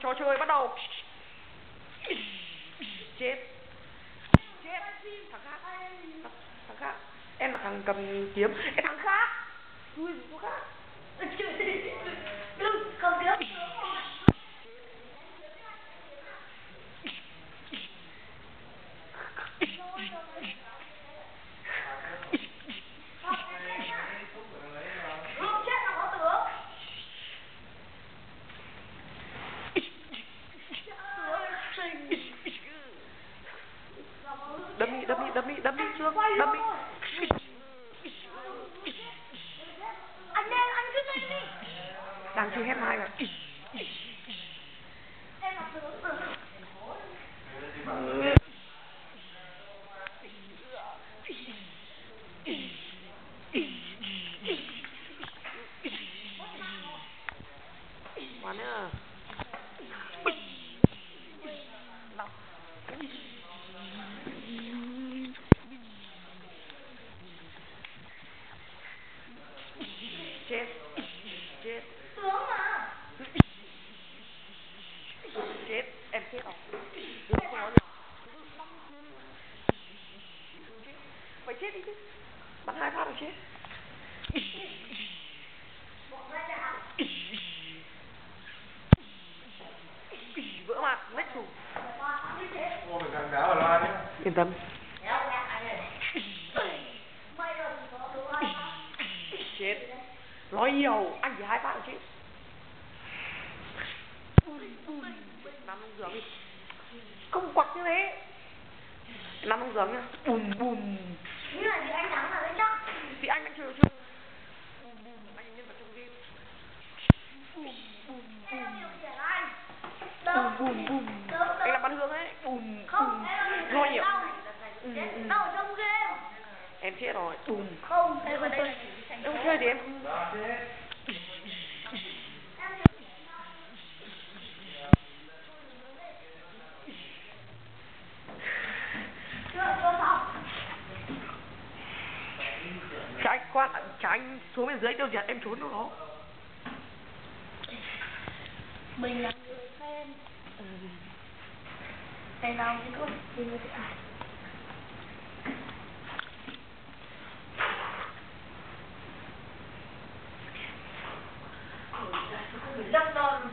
Trò chơi bắt đầu. Chết. Chết. Thằng khác. Thằng khác. Em là thằng cầm kiếm. Em thằng khác. Ui, thằng khác. Đừng cầm kiếm. Đâm đi Trương, đâm đi. Anh cứ lên đi. Đang chơi hết mai mà. Em là tướng rồi. Quá nữa. Chết. Chết. Tướng mà. Chết, em chết rồi. Phải chết đi chứ. Bắn 2 phát rồi chết. Vỡ mặt, lách thủ. Mua mình thằng đá vào loa nhé. Yên tâm. Chết. Nói nhiều, anh chỉ 2 phát rồi chết. Nằm trong giường đi. Không quặc như thế. Nằm trong giường nhá. Bùm bùm. Như là gì anh thắng là đấy chắc. Thì anh đang chơi chưa? Anh nhân vật trong game. Bùm bùm. Anh làm bắn hướng ấy. Bùm bùm. Nói nhiều. Đâu ở trong game. Em chết rồi. Bùm. Không, em ở đây. Em không chơi thì em không. Cho anh xuống bên dưới tiêu diệt em trốn đâu đó. Mình là người fan. Ngày nào cũng có mình người ai. Rất non.